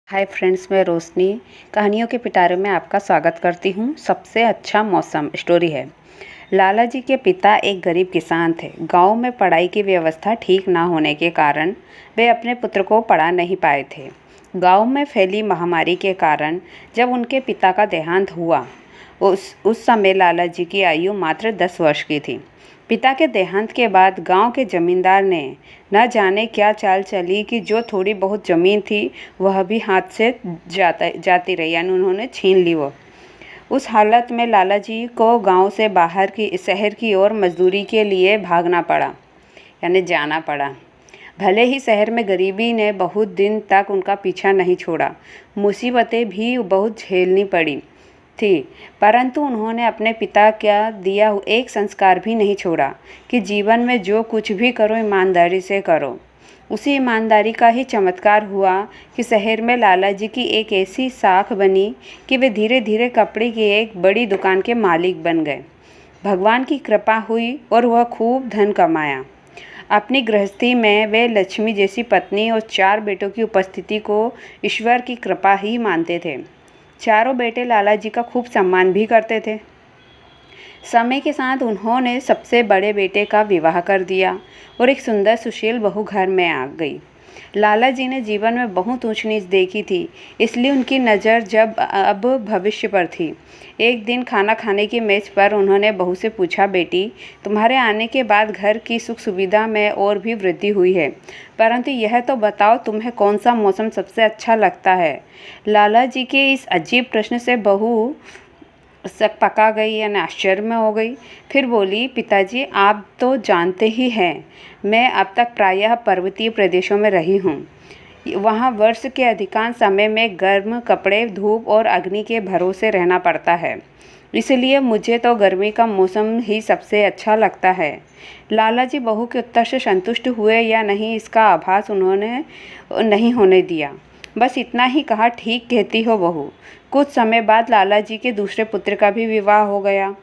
Hi friends, मैं रोशनी कहानियों के पिटारे में आपका स्वागत करती हूँ। सबसे अच्छा मौसम स्टोरी है। लाला जी के पिता एक गरीब किसान थे। गांव में पढ़ाई की व्यवस्था ठीक ना होने के कारण वे अपने पुत्र को पढ़ा नहीं पाए थे। गांव में फैली महामारी के कारण जब उनके पिता का देहांत हुआ, उस समय लाला जी की आयु मात्र 10 वर्ष की थी। पिता के देहांत के बाद गांव के जमींदार ने न जाने क्या चाल चली कि जो थोड़ी बहुत ज़मीन थी वह भी हाथ से जाती रही, यानी उन्होंने छीन ली वो। उस हालत में लाला जी को गांव से बाहर की शहर की ओर मजदूरी के लिए भागना पड़ा, यानी जाना पड़ा। भले ही शहर में गरीबी ने बहुत दिन तक उनका पीछा नहीं छोड़ा, मुसीबतें भी बहुत झेलनी पड़ी थी, परंतु उन्होंने अपने पिता का दिया एक संस्कार भी नहीं छोड़ा कि जीवन में जो कुछ भी करो ईमानदारी से करो। उसी ईमानदारी का ही चमत्कार हुआ कि शहर में लाला जी की एक ऐसी साख बनी कि वे धीरे धीरे कपड़े की एक बड़ी दुकान के मालिक बन गए। भगवान की कृपा हुई और वह खूब धन कमाया। अपनी गृहस्थी में वे लक्ष्मी जैसी पत्नी और 4 बेटों की उपस्थिति को ईश्वर की कृपा ही मानते थे। चारों बेटे लाला जी का खूब सम्मान भी करते थे। समय के साथ उन्होंने सबसे बड़े बेटे का विवाह कर दिया और एक सुंदर सुशील बहू घर में आ गई। लाला जी ने जीवन में बहुत ऊंच नीच देखी थी, इसलिए उनकी नज़र अब भविष्य पर थी। एक दिन खाना खाने की मेज़ पर उन्होंने बहू से पूछा, बेटी, तुम्हारे आने के बाद घर की सुख सुविधा में और भी वृद्धि हुई है, परंतु यह तो बताओ तुम्हें कौन सा मौसम सबसे अच्छा लगता है। लाला जी के इस अजीब प्रश्न से बहू सब पका गई, यानी आश्चर्य में हो गई। फिर बोली, पिताजी, आप तो जानते ही हैं, मैं अब तक प्रायः पर्वतीय प्रदेशों में रही हूँ। वहाँ वर्ष के अधिकांश समय में गर्म कपड़े, धूप और अग्नि के भरोसे रहना पड़ता है, इसलिए मुझे तो गर्मी का मौसम ही सबसे अच्छा लगता है। लाला जी बहू के उत्तर से संतुष्ट हुए या नहीं, इसका आभास उन्होंने नहीं होने दिया। बस इतना ही कहा, ठीक कहती हो बहू। कुछ समय बाद लाला जी के दूसरे पुत्र का भी विवाह हो गया।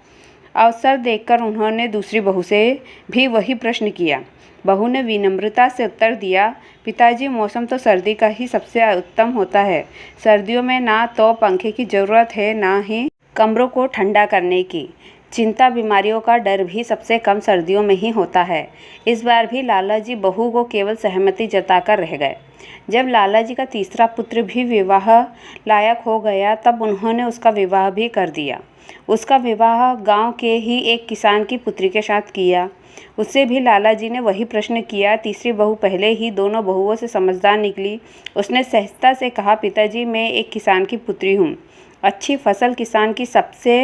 अवसर देखकर उन्होंने दूसरी बहू से भी वही प्रश्न किया। बहू ने विनम्रता से उत्तर दिया, पिताजी, मौसम तो सर्दी का ही सबसे उत्तम होता है। सर्दियों में ना तो पंखे की ज़रूरत है, ना ही कमरों को ठंडा करने की। चिंता, बीमारियों का डर भी सबसे कम सर्दियों में ही होता है। इस बार भी लाला जी बहू को केवल सहमति जताकर रह गए। जब लाला जी का तीसरा पुत्र भी विवाह लायक हो गया, तब उन्होंने उसका विवाह भी कर दिया। उसका विवाह गांव के ही एक किसान की पुत्री के साथ किया। उससे भी लाला जी ने वही प्रश्न किया। तीसरी बहू पहले ही दोनों बहुओं से समझदार निकली। उसने सहजता से कहा, पिताजी, मैं एक किसान की पुत्री हूँ। अच्छी फसल किसान की सबसे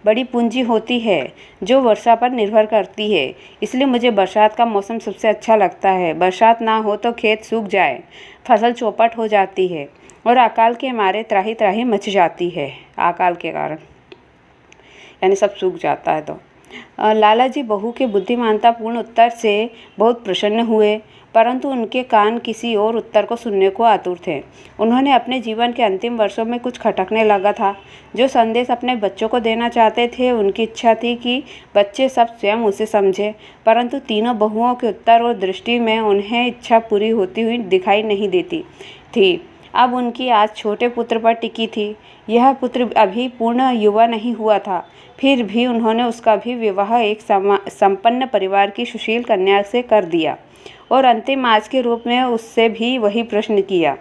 बड़ी पूंजी होती है, जो वर्षा पर निर्भर करती है, इसलिए मुझे बरसात का मौसम सबसे अच्छा लगता है। बरसात ना हो तो खेत सूख जाए, फसल चौपट हो जाती है और अकाल के मारे त्राही त्राही मच जाती है। अकाल के कारण यानी सब सूख जाता है। तो लाला जी बहू के बुद्धिमानतापूर्ण उत्तर से बहुत प्रसन्न हुए, परंतु उनके कान किसी और उत्तर को सुनने को आतुर थे। उन्होंने अपने जीवन के अंतिम वर्षों में कुछ खटकने लगा था। जो संदेश अपने बच्चों को देना चाहते थे, उनकी इच्छा थी कि बच्चे सब स्वयं उसे समझे, परंतु तीनों बहुओं के उत्तर और दृष्टि में उन्हें इच्छा पूरी होती हुई दिखाई नहीं देती थी। अब उनकी आस छोटे पुत्र पर टिकी थी। यह पुत्र अभी पूर्ण युवा नहीं हुआ था, फिर भी उन्होंने उसका भी विवाह एक संपन्न परिवार की सुशील कन्या से कर दिया और अंतिम आज के रूप में उससे भी वही प्रश्न किया।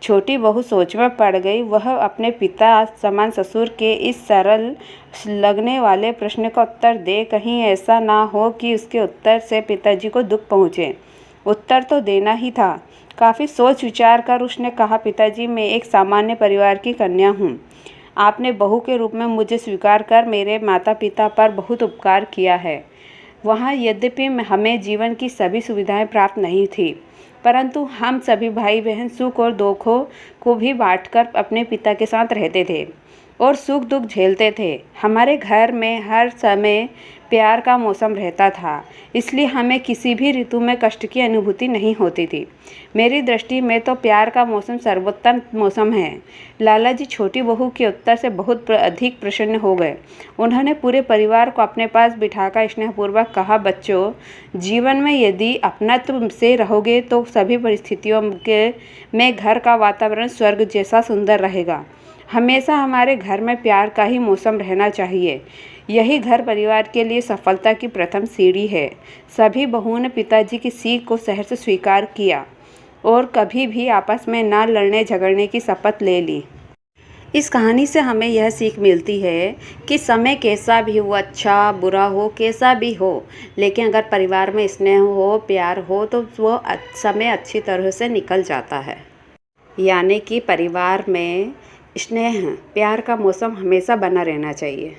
छोटी बहू सोच में पड़ गई। वह अपने पिता समान ससुर के इस सरल लगने वाले प्रश्न का उत्तर दे, कहीं ऐसा ना हो कि उसके उत्तर से पिताजी को दुख पहुँचे। उत्तर तो देना ही था। काफ़ी सोच विचार कर उसने कहा, पिताजी, मैं एक सामान्य परिवार की कन्या हूँ। आपने बहू के रूप में मुझे स्वीकार कर मेरे माता पिता पर बहुत उपकार किया है। वहाँ यद्यपि हमें जीवन की सभी सुविधाएं प्राप्त नहीं थी, परंतु हम सभी भाई बहन सुख और दुखों को भी बांटकर अपने पिता के साथ रहते थे। और सुख दुख झेलते थे। हमारे घर में हर समय प्यार का मौसम रहता था, इसलिए हमें किसी भी ऋतु में कष्ट की अनुभूति नहीं होती थी। मेरी दृष्टि में तो प्यार का मौसम सर्वोत्तम मौसम है। लाला जी छोटी बहू के उत्तर से बहुत अधिक प्रसन्न हो गए। उन्होंने पूरे परिवार को अपने पास बिठाकर स्नेहपूर्वक कहा, बच्चों, जीवन में यदि अपनत्व से रहोगे तो सभी परिस्थितियों में घर का वातावरण स्वर्ग जैसा सुंदर रहेगा। हमेशा हमारे घर में प्यार का ही मौसम रहना चाहिए। यही घर परिवार के लिए सफलता की प्रथम सीढ़ी है। सभी बहुओं ने पिताजी की सीख को सहर्ष स्वीकार किया और कभी भी आपस में ना लड़ने झगड़ने की शपथ ले ली। इस कहानी से हमें यह सीख मिलती है कि समय कैसा भी हो, अच्छा बुरा हो, कैसा भी हो, लेकिन अगर परिवार में स्नेह हो, प्यार हो तो वो समय अच्छी तरह से निकल जाता है। यानी कि परिवार में स्नेह, प्यार का मौसम हमेशा बना रहना चाहिए।